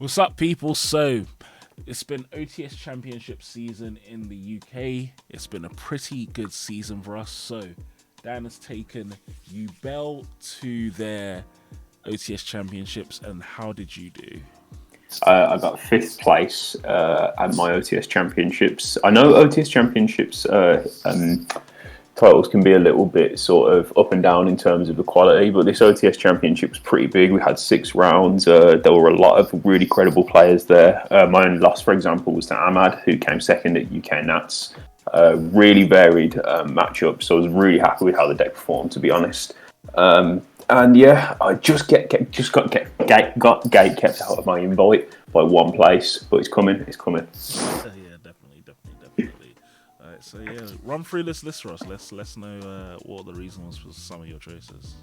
What's up, people? So, it's been OTS Championship season in the UK. It's been a pretty good season for us. So, Dan has taken Yubel to their OTS Championships, and how did you do? I got fifth place at my OTS Championships. I know OTS Championships titles can be a little bit sort of up and down in terms of the quality, but this OTS Championship was pretty big. We had 6 rounds. There were a lot of really credible players there. My only loss, for example, was to Ahmad, who came second at UK Nats. Really varied matchup, so I was really happy with how the deck performed, to be honest. And yeah, I just got gate kept out of my invite by 1 place, but it's coming. Yeah, definitely. Alright, so yeah, run through this list for us. Let's know what the reason was for some of your choices.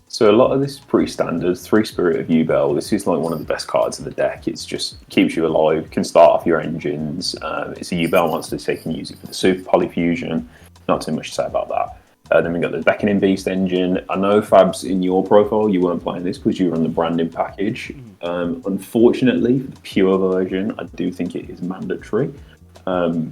So a lot of this is pretty standard. 3 Spirit of Yubel. This is like one of the best cards in the deck. It's just keeps you alive, can start off your engines. It's a Yubel monster, so you can use it for the Super Polyfusion. Not too much to say about that. Then we got the Beckoning Beast engine. I know, Fabs, in your profile, you weren't playing this because you were on the branding package. Unfortunately, for the pure version, I do think it is mandatory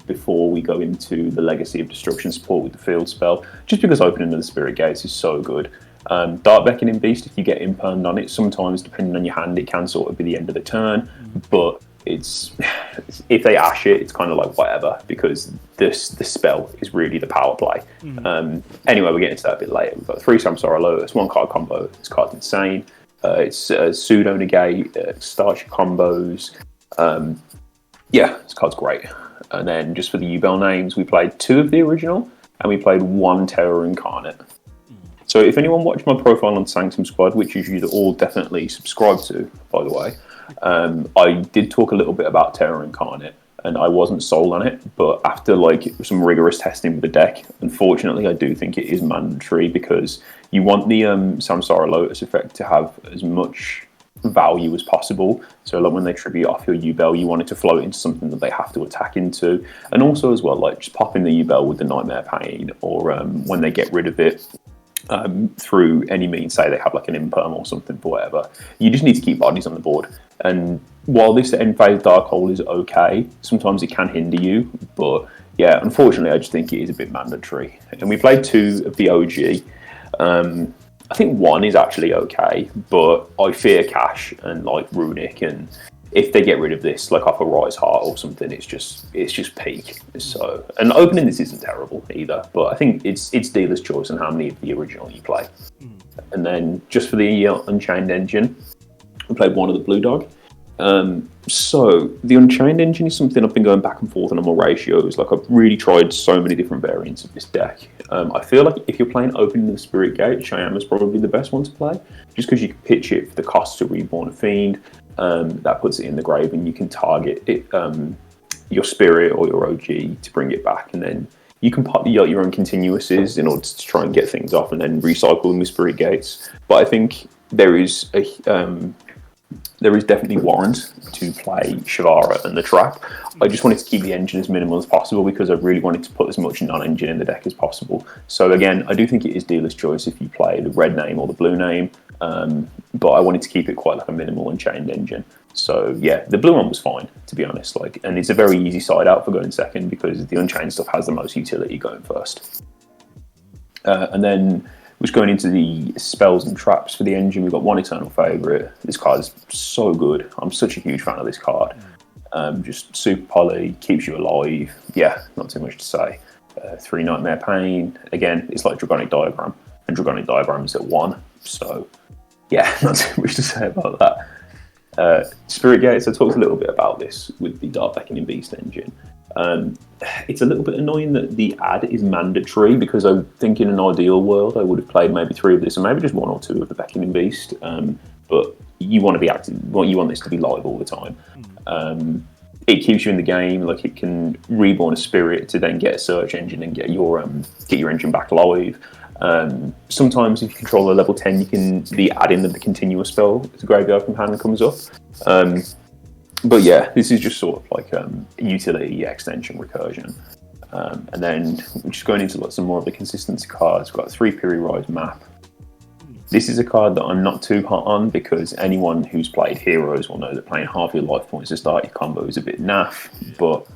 before we go into the Legacy of Destruction support with the field spell, just because opening of the Spirit Gates is so good. Dark Beckoning Beast, if you get imperned on it, sometimes, depending on your hand, it can sort of be the end of the turn, but it's if they ash it, it's kind of like whatever, because the spell is really the power play. Anyway, we'll get into that a bit later. We've got 3 Samsara Lotus, 1 card combo. This card's insane. It's pseudo negate, starts your combos. Yeah, this card's great. And then just for the Yubel names, we played 2 of the original and we played 1 Terror Incarnate. So if anyone watched my profile on Sanctum Squad, which you should all definitely subscribe to, by the way, I did talk a little bit about Terror Incarnate, and I wasn't sold on it, but after like some rigorous testing with the deck, unfortunately I do think it is mandatory, because you want the Samsara Lotus effect to have as much value as possible. So like when they tribute off your Yubel, you want it to float into something that they have to attack into, and also as well, like just popping the Yubel with the Nightmare Pain, or when they get rid of it through any means, say they have like an imperm or something for whatever, you just need to keep bodies on the board. And while this end phase Dark Hole is okay, sometimes it can hinder you, but yeah, unfortunately I just think it is a bit mandatory. And we played 2 of the OG. I think 1 is actually okay, but I fear Cash and like Runic, and if they get rid of this, like off a Rise Heart or something, it's just peak. So, and opening this isn't terrible either, but I think it's dealer's choice on how many of the original you play. And then just for the Unchained engine, we played 1 of the Blue Dog. So the Unchained engine is something I've been going back and forth on my ratios. Like I've really tried so many different variants of this deck. I feel like if you're playing opening the Spirit Gate, Cheyenne is probably the best one to play, just because you can pitch it for the cost to Reborn a Fiend. That puts it in the grave, and you can target it, your Spirit or your OG to bring it back, and then you can pop your own continuouses in order to try and get things off, and then recycle them with Spirit Gates. But I think there is definitely warrant to play Shavara and the Trap. I just wanted to keep the engine as minimal as possible, because I really wanted to put as much non-engine in the deck as possible. So again, I do think it is dealer's choice if you play the red name or the blue name, but I wanted to keep it quite like a minimal Unchained engine. So yeah, the blue one was fine, to be honest. And it's a very easy side out for going second, because the Unchained stuff has the most utility going first. And then just going into the spells and traps for the engine, we've got 1 Eternal Favourite. This card is so good. I'm such a huge fan of this card. Just super poly, keeps you alive. Yeah, not too much to say. 3 Nightmare Pain. Again, it's like Dragonic Diagram, and Dragonic Diagram is at 1. So yeah, not too much to say about that. Spirit Gates, I talked a little bit about this with the Dark Beckoning Beast engine. It's a little bit annoying that the ad is mandatory, because I think in an ideal world I would have played maybe 3 of this, and maybe just 1 or 2 of the Beckoning Beast. But you want to be active. Well, you want this to be live all the time. It keeps you in the game. Like it can reborn a spirit to then get a search engine and get your engine back live. Sometimes if you control a level 10, you can add in the continuous spell. The graveyard from hand comes up. But yeah, this is just sort of like utility extension recursion. And then we're just going into some more of the consistency cards. We've got 3 Piri Rise map. This is a card that I'm not too hot on because anyone who's played Heroes will know that playing half your life points to start your combo is a bit naff. But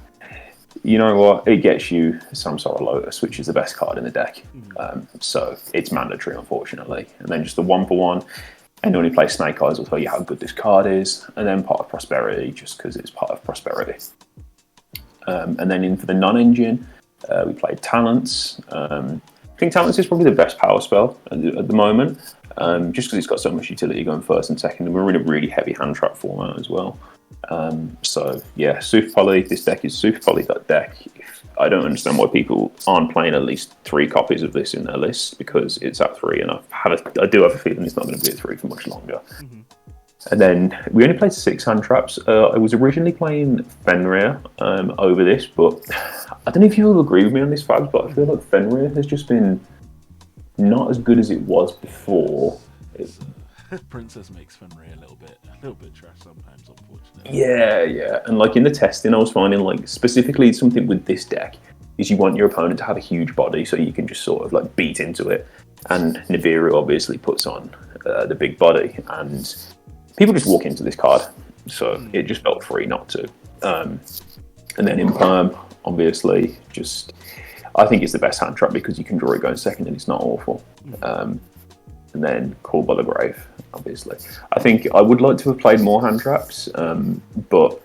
you know what? It gets you Samsara Lotus, which is the best card in the deck. So it's mandatory, unfortunately. And then just the 1-for-1. Anyone who plays Snake Eyes will tell you how good this card is. And then Pot of Prosperity, just because it's Pot of Prosperity. And then in for the non-engine, we played Talents. I think Talents is probably the best power spell at the moment, just because it's got so much utility going first and second, and we're in a really heavy hand trap format as well. So yeah, Super Poly. This deck is Super Poly deck. I don't understand why people aren't playing at least 3 copies of this in their list, because it's at 3, and I do have a feeling it's not going to be at 3 for much longer. Mm-hmm. And then we only played 6 hand traps. I was originally playing Fenrir over this, but I don't know if you'll agree with me on this, Fabs, but I feel like Fenrir has just been not as good as it was before. Princess makes Fenrir a little bit trash sometimes, unfortunately. Yeah. And like in the testing, I was finding like specifically something with this deck is you want your opponent to have a huge body so you can just sort of like beat into it. And Nibiru obviously puts on the big body, and people just walk into this card, so it just felt free not to. And then in Perm, obviously, I think it's the best hand trap because you can draw it going second and it's not awful. And then Called by the Grave, obviously. I think I would like to have played more hand traps, but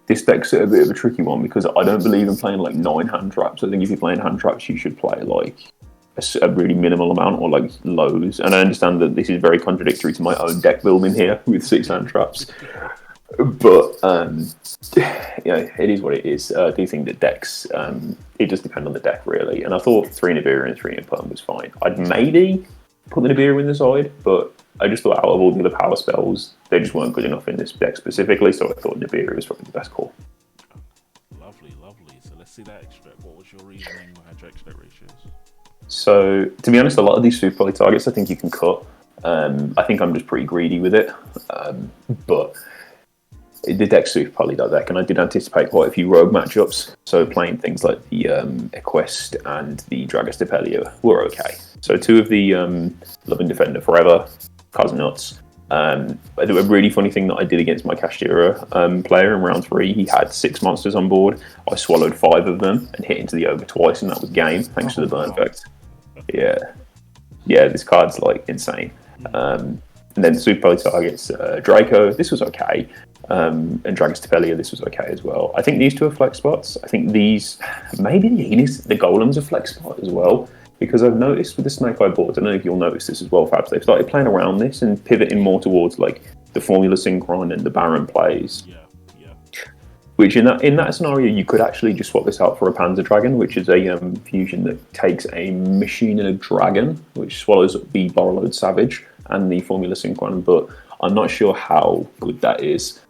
this deck's a bit of a tricky one because I don't believe in playing like 9 hand traps. I think if you're playing hand traps, you should play like a really minimal amount or like lows. And I understand that this is very contradictory to my own deck building here with 6 hand traps. But it is what it is. I do think that decks, it does depend on the deck really. And I thought 3 Nibiru and 3 Imperm was fine. I'd maybe put the Nibiru in the side, but I just thought out of all the other power spells, they just weren't good enough in this deck specifically, so I thought Nibiru was probably the best call. Lovely. So let's see that extract. What was your reasoning behind your extract ratios? So, to be honest, a lot of these Super Poly targets I think you can cut. I think I'm just pretty greedy with it. But the deck's Super Poly deck, and I did anticipate quite a few rogue matchups. So playing things like the Equest and the Dragastapelia were okay. So 2 of the Loving Defender Forever, Cos Nuts. A really funny thing that I did against my Kashtira player in round 3, he had 6 monsters on board. I swallowed 5 of them and hit into the ogre twice, and that was game, thanks to the burn effect. Yeah, this card's like insane. And then Super Poly targets Draco, this was okay. And Dragastapelia, this was okay as well. I think these 2 are flex spots. I think these, maybe the Golem's a flex spot as well. Because I've noticed with the Snake Eye boards, I don't know if you'll notice this as well, Fabs, they've started playing around this and pivoting more towards like the Formula Synchron and the Baron plays. Yeah. Which in that scenario, you could actually just swap this out for a Panzer Dragon, which is a fusion that takes a machine and a dragon, which swallows up the Borrowload Savage and the Formula Synchron, but I'm not sure how good that is.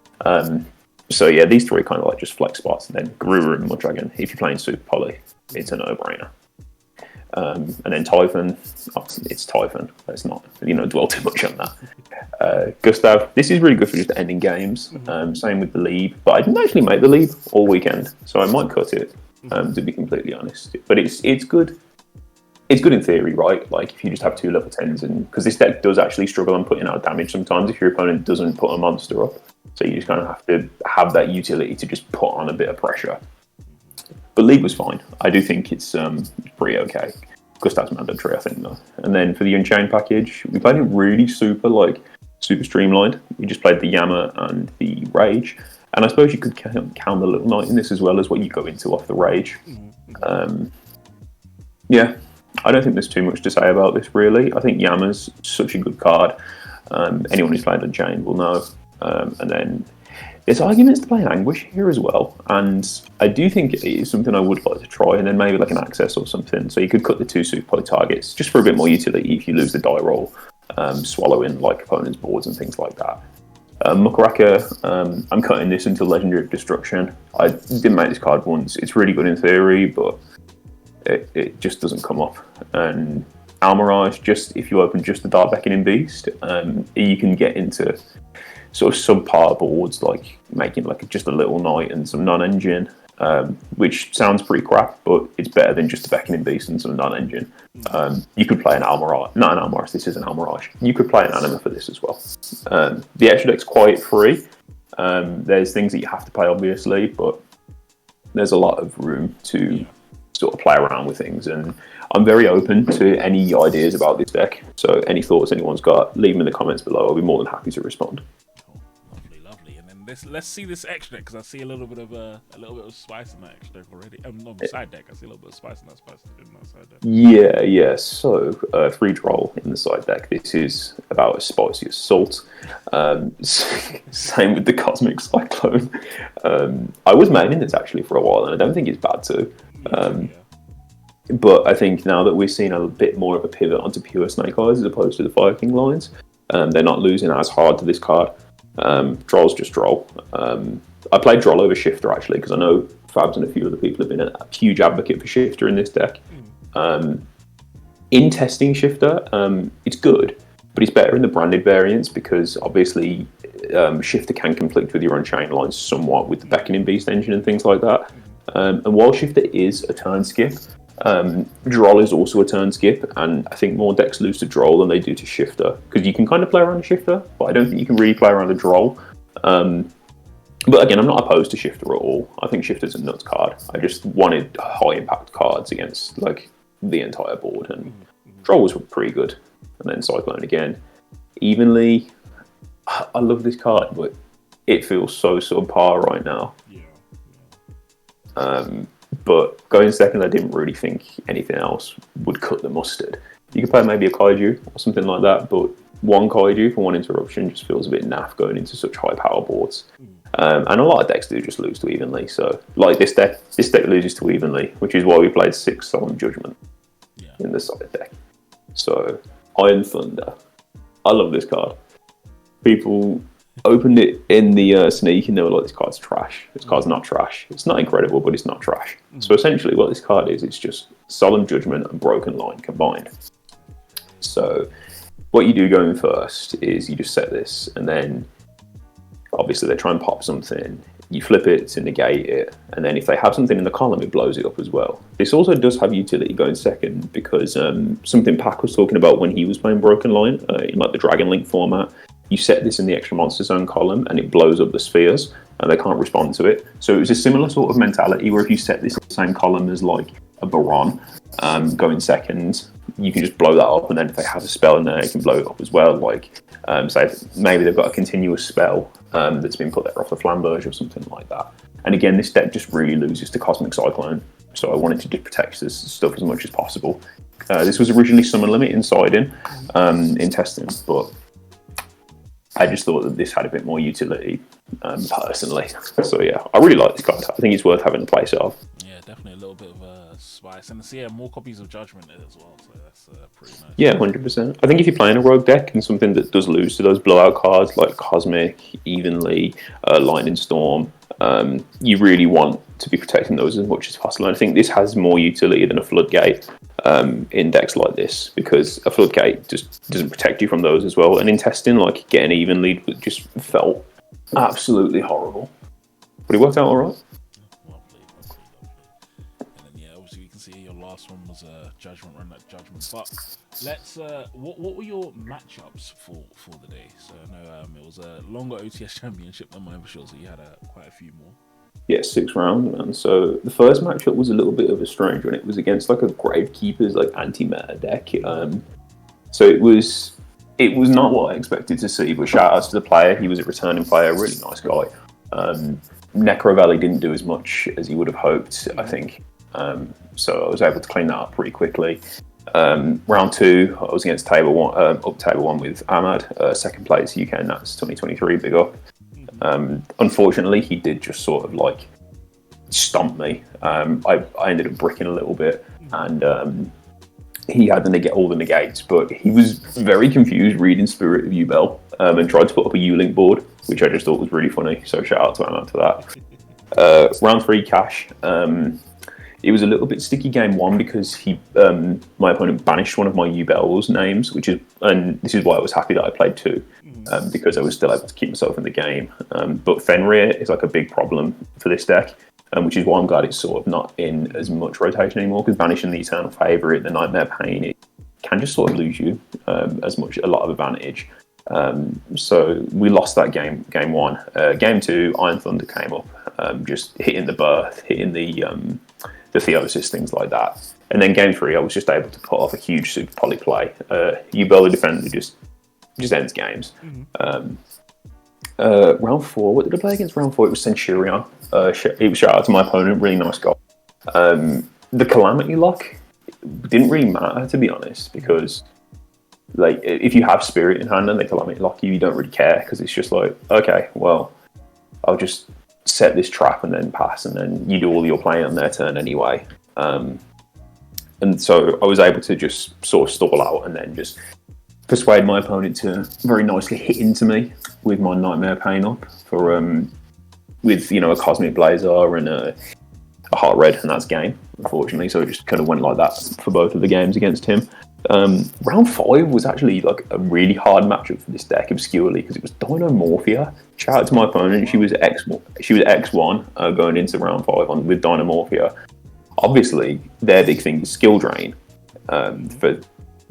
So yeah, these 3 are kind of like just flex spots, and then Garura and Muddragon. If you're playing Super Poly, it's a no-brainer. And then Typhon, it's Typhon. Let's not, dwell too much on that. Gustav, this is really good for just ending games. Same with the lead, but I didn't actually make the lead all weekend, so I might cut it. To be completely honest, but it's good. It's good in theory, right? Like if you just have 2 level 10s, and because this deck does actually struggle on putting out damage sometimes if your opponent doesn't put a monster up, so you just kind of have to have that utility to just put on a bit of pressure. But League was fine. I do think it's pretty okay. Gustav's mandatory, I think, though. And then for the Unchained package, we played it really super streamlined. We just played the Yama and the Rage. And I suppose you could count the Little Knight in this as well as what you go into off the Rage. Yeah, I don't think there's too much to say about this, really. I think Yama's such a good card. Anyone who's played Unchained will know. And then there's arguments to play Anguish here as well, and I do think it is something I would like to try, and then maybe like an Access or something, so you could cut the 2 Super Poly targets just for a bit more utility if you lose the die roll, swallowing like opponents' boards and things like that. Muckraka, I'm cutting this until Legendary of Destruction. I didn't make this card once. It's really good in theory, but it just doesn't come up. And Almirage, just if you open just the Dark Beckoning Beast, you can get into sort of subpar boards, like making like just a Little Knight and some non-engine. which sounds pretty crap, but it's better than just a Beckoning Beast and some non-engine. You could play an Almirage, not an Almirage, this is an Almirage. You could play an Anima for this as well. The extra deck's quite free. There's things that you have to play, obviously, but there's a lot of room to sort of play around with things, and I'm very open to any ideas about this deck. So any thoughts anyone's got, leave them in the comments below. I'll be more than happy to respond. Lovely. And then let's see this extra deck, because I see a little bit of spice in that extra deck already. On the side deck, I see a little bit of spice in that side deck. Yeah. So 3 droll in the side deck. This is about as spicy as salt. Same with the Cosmic Cyclone. I was maining this actually for a while, and I don't think it's bad too. But I think now that we're seeing a bit more of a pivot onto pure Snake Eyes as opposed to the Fire King lines, they're not losing as hard to this card. Droll's just Droll. I played Droll over Shifter actually, because I know Fabs and a few other people have been a huge advocate for Shifter in this deck. In testing Shifter, it's good, but it's better in the branded variants, because obviously Shifter can conflict with your Unchained lines somewhat with the Beckoning Beast engine and things like that. And while Shifter is a turn skip, Droll is also a turn skip, and I think more decks lose to Droll than they do to Shifter, because you can kind of play around a Shifter, but I don't think you can really play around a Droll. But again, I'm not opposed to Shifter at all. I think Shifter's a nuts card. I just wanted high impact cards against like the entire board, and Droll was pretty good. And then Cyclone again. Evenly, I love this card, but it feels so subpar right now. But going second, I didn't really think anything else would cut the mustard. You could play maybe a Kaiju or something like that, but one Kaiju for one interruption just feels a bit naff going into such high power boards. And a lot of decks do just lose to Evenly. So, like this deck loses to Evenly, which is why we played 6 Solemn Judgment in the side deck. So, Iron Thunder. I love this card. People opened it in the sneak and they were like, this card's trash. This card's not trash. It's not incredible, but it's not trash. So essentially what this card is, it's just Solemn Judgment and Broken Line combined. So what you do going first is you just set this, and then obviously they try and pop something. You flip it to negate it, and then if they have something in the column, it blows it up as well. This also does have utility going second, because something Pac was talking about when he was playing Broken Line in like the Dragon Link format. You set this in the extra monster zone column and it blows up the spheres and they can't respond to it. So it was a similar sort of mentality where if you set this in the same column as like a Baron going second, you can just blow that up, and then if they have a spell in there, you can blow it up as well. Like, say maybe they've got a continuous spell that's been put there off the Flamberge or something like that. And again, this deck just really loses to Cosmic Cyclone. So I wanted to just protect this stuff as much as possible. This was originally Summon Limit inside in testing, but I just thought that this had a bit more utility, personally. So yeah, I really like this card. I think it's worth having a place of. Yeah, definitely a little bit of spice, and see more copies of Judgment as well. So that's pretty nice. Yeah, 100%. I think if you're playing a rogue deck and something that does lose to those blowout cards like Cosmic, Evenly, Lightning Storm, you really want to be protecting those as much as possible. And I think this has more utility than a Floodgate in decks like this, because a Floodgate just doesn't protect you from those as well. And in testing, like getting even lead just felt absolutely horrible. But it worked out all right. Lovely. And then obviously you can see your last one was Judgment, run that Judgment. But let's what were your matchups for the day? So I know it was a longer OTS championship than my official, so you had quite a few more. Yeah, 6 rounds, man. So the first matchup was a little bit of a strange one. It was against like a Gravekeeper's like anti-meta deck. So it was not what I expected to see, but shout outs to the player. He was a returning player, really nice guy. Necro Valley didn't do as much as he would have hoped, I think. So I was able to clean that up pretty quickly. Round 2, I was against table one with Ahmad, second place UK Nats 2023, big up. Unfortunately, he did just sort of like stomp me. I ended up bricking a little bit, and he had all the negates, but he was very confused reading Spirit of Yubel and tried to put up a U-Link board, which I just thought was really funny. So shout out to Ahmad for that. Round 3, Cash. It was a little bit sticky game 1 because my opponent banished one of my Yubel's names, and this is why I was happy that I played 2, because I was still able to keep myself in the game. But Fenrir is like a big problem for this deck. which is why I'm glad it's sort of not in as much rotation anymore, because Banishing the Eternal Favourite, the Nightmare Pain, it can just sort of lose you a lot of advantage. So we lost that game one. Game two, Iron Thunder came up, just hitting the Birth, hitting the Theosis, things like that. And then game three, I was just able to put off a huge super poly play. Yubel, the defender, just ends games. Round four, what did I play against round four? It was Centurion. It was shout out to my opponent, really nice guy. The Calamity lock didn't really matter, to be honest, because like if you have Spirit in hand and they Calamity lock you, you don't really care, because it's just like, okay, well, I'll just set this trap and then pass, and then you do all your playing on their turn anyway. And so I was able to just sort of stall out and then just persuade my opponent to very nicely hit into me with my Nightmare Pain up for with a Cosmic Blazer and a Heart Red, and that's game, unfortunately. So it just kind of went like that for both of the games against him. Round five was actually like a really hard matchup for this deck, obscurely, because it was Dinomorphia. Shout out to my opponent. She was X1 going into round five with Dinomorphia. Obviously, their big thing is skill drain, but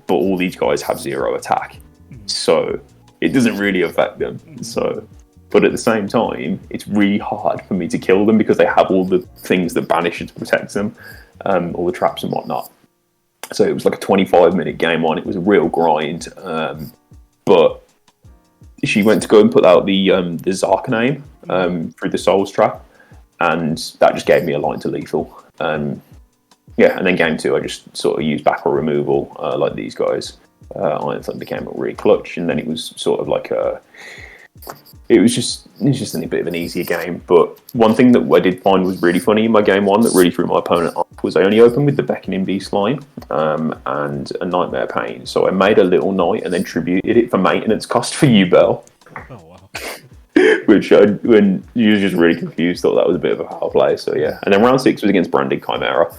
all these guys have 0 attack, so it doesn't really affect them. So, but at the same time, it's really hard for me to kill them because they have all the things that banish to protect them, all the traps and whatnot. So it was like a 25-minute game on. It was a real grind, but she went to go and put out the Zark name through the Souls trap, and that just gave me a line to lethal. And then game two, I just sort of used back or removal like these guys. Iron Thunder came up really clutch, and then it was sort of like it was just a bit of an easier game. But one thing that I did find was really funny in my game one that really threw my opponent off was I only opened with the Beckoning Beast line and a Nightmare Pain. So I made a little knight and then tributed it for maintenance cost for Yubel. Oh wow. Which when you was just really confused, thought that was a bit of a power play. So yeah, and then round six was against Branded Chimera.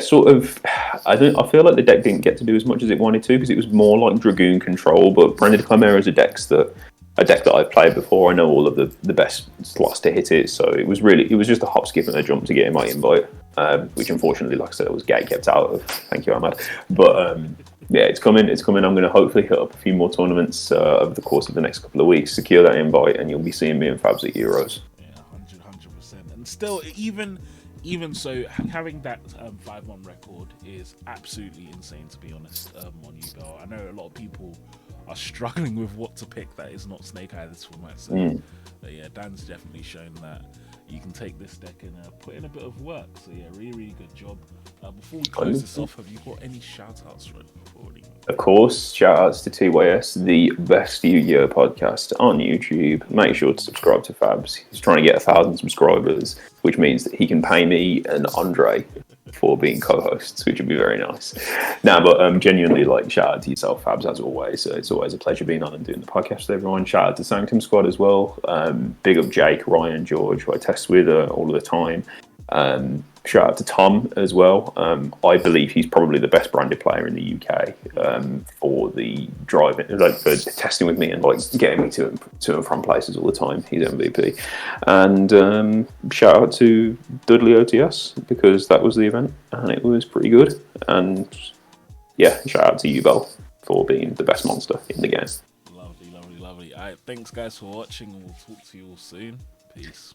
Sort of. I feel like the deck didn't get to do as much as it wanted to because it was more like Dragoon control. But Branded Chimera is a deck that I've played before. I know all of the best slots to hit it. So it was just a hop, skip, and a jump to get in my invite, which unfortunately, like I said, I was gate kept out of. Thank you, Ahmad. But it's coming. I'm going to hopefully hit up a few more tournaments over the course of the next couple of weeks, secure that invite, and you'll be seeing me and Fabs at Euros. Yeah, 100%. And still, even so, having that 5-1 record is absolutely insane, to be honest, on Yubel. I know a lot of people are struggling with what to pick that is not Snake Eye this format. So, but yeah, Dan's definitely shown that you can take this deck and put in a bit of work. So yeah, really good job. Before we close this off, have you got any shout-outs for it? Of course, shout-outs to TYS, the best Yu-Gi-Oh podcast on YouTube. Make sure to subscribe to Fabs. He's trying to get 1,000 subscribers, which means that he can pay me and Andre for being co-hosts, which would be very nice. But genuinely, shout out to yourself, Fabs, as always. It's always a pleasure being on and doing the podcast with everyone. Shout out to Sanctum Squad as well. Big up Jake, Ryan, George, who I test with all of the time. Shout out to Tom as well. I believe he's probably the best branded player in the UK for the driving, for testing with me and getting me to and from places all the time. He's MVP. And shout out to Dudley OTS because that was the event and it was pretty good. And yeah, shout out to Yubel for being the best monster in the game. Lovely. All right, thanks guys for watching, and we'll talk to you all soon. Peace.